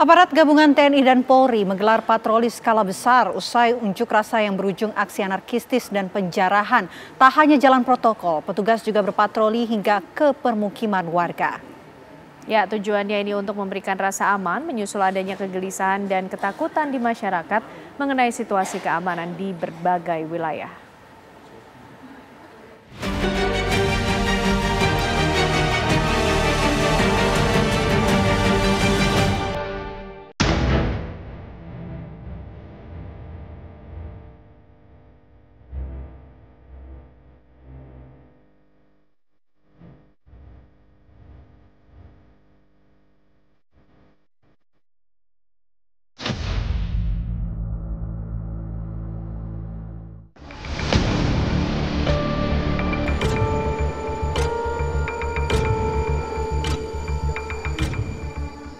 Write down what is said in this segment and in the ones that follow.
Aparat gabungan TNI dan Polri menggelar patroli skala besar usai unjuk rasa yang berujung aksi anarkistis dan penjarahan. Tak hanya jalan protokol, petugas juga berpatroli hingga ke permukiman warga. Ya, tujuannya ini untuk memberikan rasa aman menyusul adanya kegelisahan dan ketakutan di masyarakat mengenai situasi keamanan di berbagai wilayah.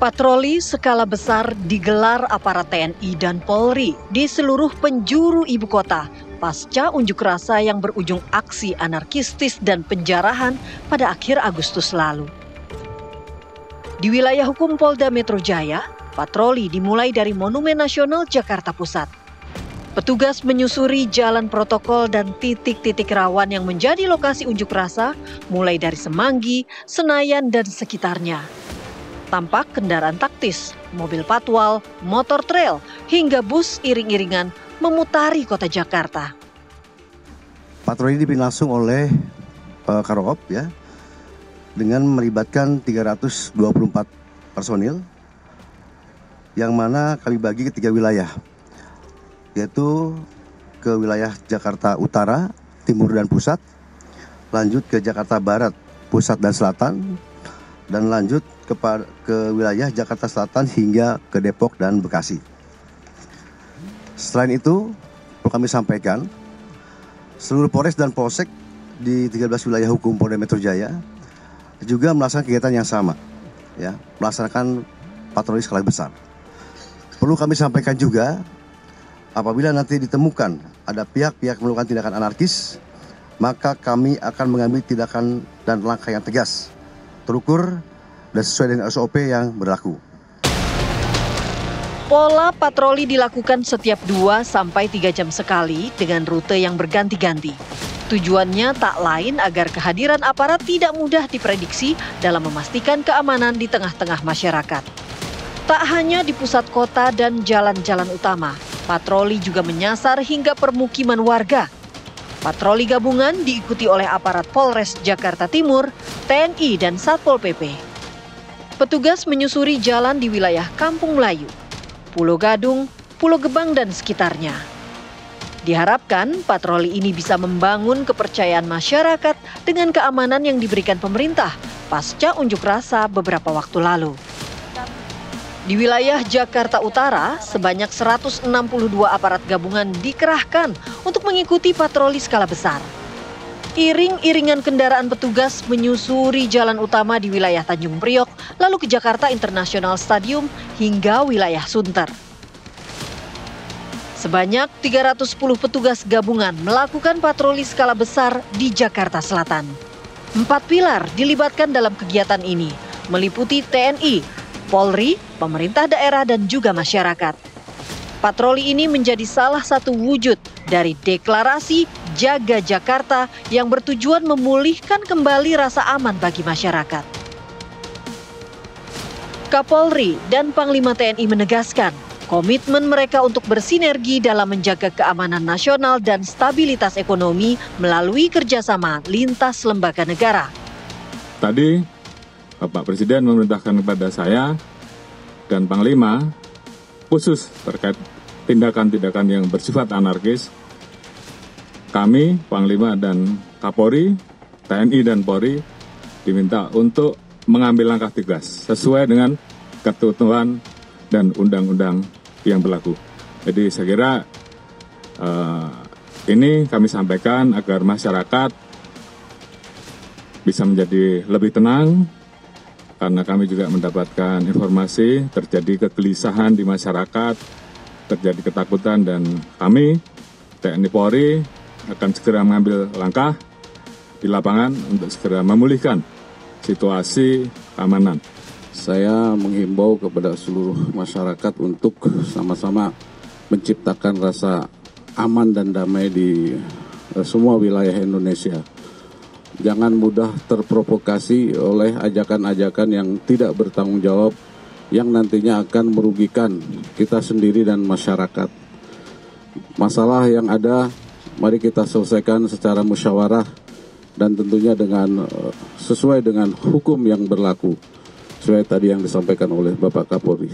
Patroli skala besar digelar aparat TNI dan Polri di seluruh penjuru ibu kota pasca unjuk rasa yang berujung aksi anarkistis dan penjarahan pada akhir Agustus lalu. Di wilayah hukum Polda Metro Jaya, patroli dimulai dari Monumen Nasional Jakarta Pusat. Petugas menyusuri jalan protokol dan titik-titik rawan yang menjadi lokasi unjuk rasa mulai dari Semanggi, Senayan, dan sekitarnya. Tampak kendaraan taktis, mobil patwal, motor trail, hingga bus iring-iringan memutari kota Jakarta. Patroli dipimpin langsung oleh Karokop ya, dengan melibatkan 324 personil, yang mana kami bagi ke 3 wilayah, yaitu ke wilayah Jakarta Utara, Timur dan Pusat, lanjut ke Jakarta Barat, Pusat dan Selatan, dan lanjut ke wilayah Jakarta Selatan hingga ke Depok dan Bekasi. Selain itu, perlu kami sampaikan, seluruh Polres dan Polsek di 13 wilayah hukum Polda Metro Jaya juga melaksanakan kegiatan yang sama, ya, melaksanakan patroli skala besar. Perlu kami sampaikan juga, apabila nanti ditemukan ada pihak-pihak melakukan tindakan anarkis, maka kami akan mengambil tindakan dan langkah yang tegas, terukur, dan sesuai dengan SOP yang berlaku. Pola patroli dilakukan setiap 2-3 jam sekali dengan rute yang berganti-ganti. Tujuannya tak lain agar kehadiran aparat tidak mudah diprediksi dalam memastikan keamanan di tengah-tengah masyarakat. Tak hanya di pusat kota dan jalan-jalan utama, patroli juga menyasar hingga permukiman warga. Patroli gabungan diikuti oleh aparat Polres Jakarta Timur, TNI, dan Satpol PP. Petugas menyusuri jalan di wilayah Kampung Melayu, Pulau Gadung, Pulau Gebang, dan sekitarnya. Diharapkan patroli ini bisa membangun kepercayaan masyarakat dengan keamanan yang diberikan pemerintah pasca unjuk rasa beberapa waktu lalu. Di wilayah Jakarta Utara, sebanyak 162 aparat gabungan dikerahkan untuk mengikuti patroli skala besar. Iring-iringan kendaraan petugas menyusuri jalan utama di wilayah Tanjung Priok, lalu ke Jakarta International Stadium hingga wilayah Sunter. Sebanyak 310 petugas gabungan melakukan patroli skala besar di Jakarta Selatan. 4 pilar dilibatkan dalam kegiatan ini, meliputi TNI, Polri, pemerintah daerah, dan juga masyarakat. Patroli ini menjadi salah satu wujud dari deklarasi Jaga Jakarta yang bertujuan memulihkan kembali rasa aman bagi masyarakat. Kapolri dan Panglima TNI menegaskan komitmen mereka untuk bersinergi dalam menjaga keamanan nasional dan stabilitas ekonomi melalui kerjasama lintas lembaga negara. Tadi Bapak Presiden memerintahkan kepada saya dan Panglima khusus terkait tindakan-tindakan yang bersifat anarkis. Kami, Panglima dan Kapolri, TNI dan Polri diminta untuk mengambil langkah tegas sesuai dengan ketentuan dan undang-undang yang berlaku. Jadi saya kira ini kami sampaikan agar masyarakat bisa menjadi lebih tenang, karena kami juga mendapatkan informasi terjadi kegelisahan di masyarakat, terjadi ketakutan, dan kami, TNI Polri, akan segera mengambil langkah di lapangan untuk segera memulihkan situasi keamanan saya menghimbau kepada seluruh masyarakat untuk sama-sama menciptakan rasa aman dan damai di semua wilayah Indonesia. Jangan mudah terprovokasi oleh ajakan-ajakan yang tidak bertanggung jawab, yang nantinya akan merugikan kita sendiri dan masyarakat. Masalah yang ada, mari kita selesaikan secara musyawarah dan tentunya dengan sesuai dengan hukum yang berlaku, sesuai tadi yang disampaikan oleh Bapak Kapolri.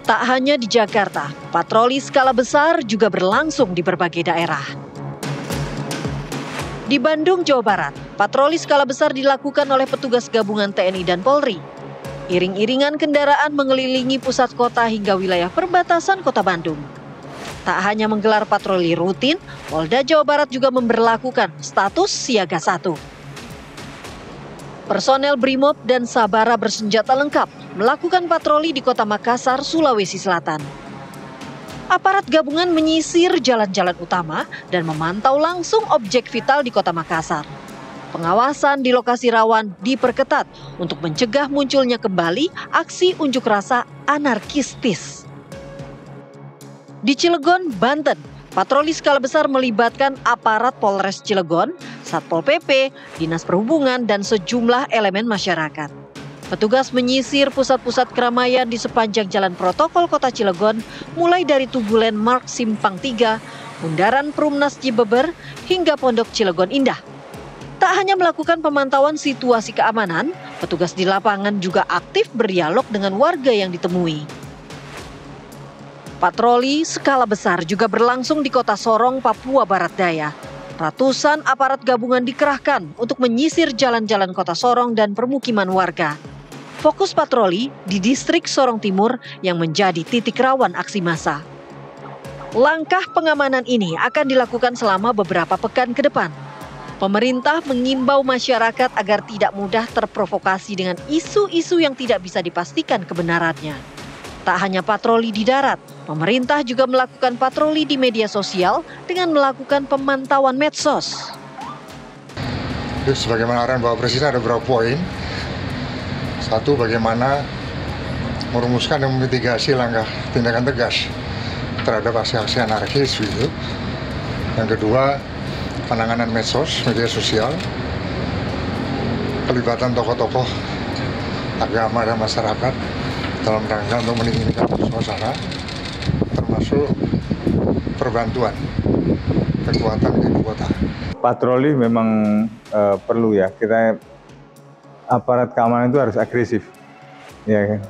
Tak hanya di Jakarta, patroli skala besar juga berlangsung di berbagai daerah. Di Bandung, Jawa Barat, patroli skala besar dilakukan oleh petugas gabungan TNI dan Polri. Iring-iringan kendaraan mengelilingi pusat kota hingga wilayah perbatasan Kota Bandung. Tak hanya menggelar patroli rutin, Polda Jawa Barat juga memberlakukan status siaga 1. Personel Brimob dan Sabara bersenjata lengkap melakukan patroli di Kota Makassar, Sulawesi Selatan. Aparat gabungan menyisir jalan-jalan utama dan memantau langsung objek vital di Kota Makassar. Pengawasan di lokasi rawan diperketat untuk mencegah munculnya kembali aksi unjuk rasa anarkistis. Di Cilegon, Banten, patroli skala besar melibatkan aparat Polres Cilegon, Satpol PP, Dinas Perhubungan, dan sejumlah elemen masyarakat. Petugas menyisir pusat-pusat keramaian di sepanjang jalan protokol Kota Cilegon, mulai dari Tugu Landmark Simpang 3, Bundaran Perumnas Cibeber, hingga Pondok Cilegon Indah. Tak hanya melakukan pemantauan situasi keamanan, petugas di lapangan juga aktif berdialog dengan warga yang ditemui. Patroli skala besar juga berlangsung di Kota Sorong, Papua Barat Daya. Ratusan aparat gabungan dikerahkan untuk menyisir jalan-jalan Kota Sorong dan permukiman warga. Fokus patroli di distrik Sorong Timur yang menjadi titik rawan aksi massa. Langkah pengamanan ini akan dilakukan selama beberapa pekan ke depan. Pemerintah mengimbau masyarakat agar tidak mudah terprovokasi dengan isu-isu yang tidak bisa dipastikan kebenarannya. Tak hanya patroli di darat, pemerintah juga melakukan patroli di media sosial dengan melakukan pemantauan medsos. Sebagaimana arahan Bapak Presiden ada beberapa poin. Satu, bagaimana merumuskan dan memitigasi langkah tindakan tegas terhadap aksi-aksi anarkis gitu. Yang kedua, penanganan medsos, media sosial, pelibatan tokoh-tokoh agama dan masyarakat dalam rangka untuk meninggikan suasana, termasuk perbantuan kekuatan di ibu kota. Patroli memang perlu ya, kita aparat keamanan itu harus agresif, ya kan?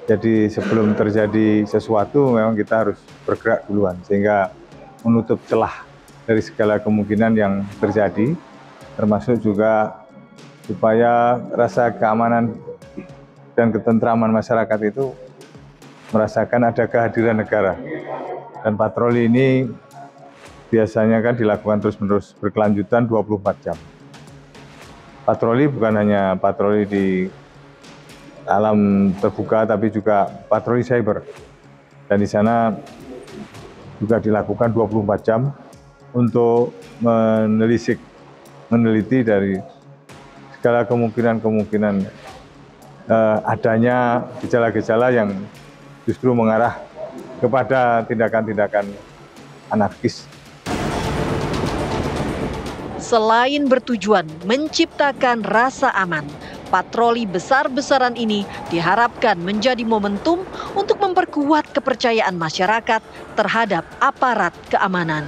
Jadi sebelum terjadi sesuatu memang kita harus bergerak duluan sehingga menutup celah dari segala kemungkinan yang terjadi, termasuk juga supaya rasa keamanan dan ketentraman masyarakat itu merasakan ada kehadiran negara. Dan patroli ini biasanya kan dilakukan terus-menerus berkelanjutan 24 jam. Patroli bukan hanya patroli di alam terbuka, tapi juga patroli cyber. Dan di sana juga dilakukan 24 jam untuk meneliti dari segala kemungkinan adanya gejala-gejala yang justru mengarah kepada tindakan-tindakan anarkis. Selain bertujuan menciptakan rasa aman, patroli besar-besaran ini diharapkan menjadi momentum untuk memperkuat kepercayaan masyarakat terhadap aparat keamanan.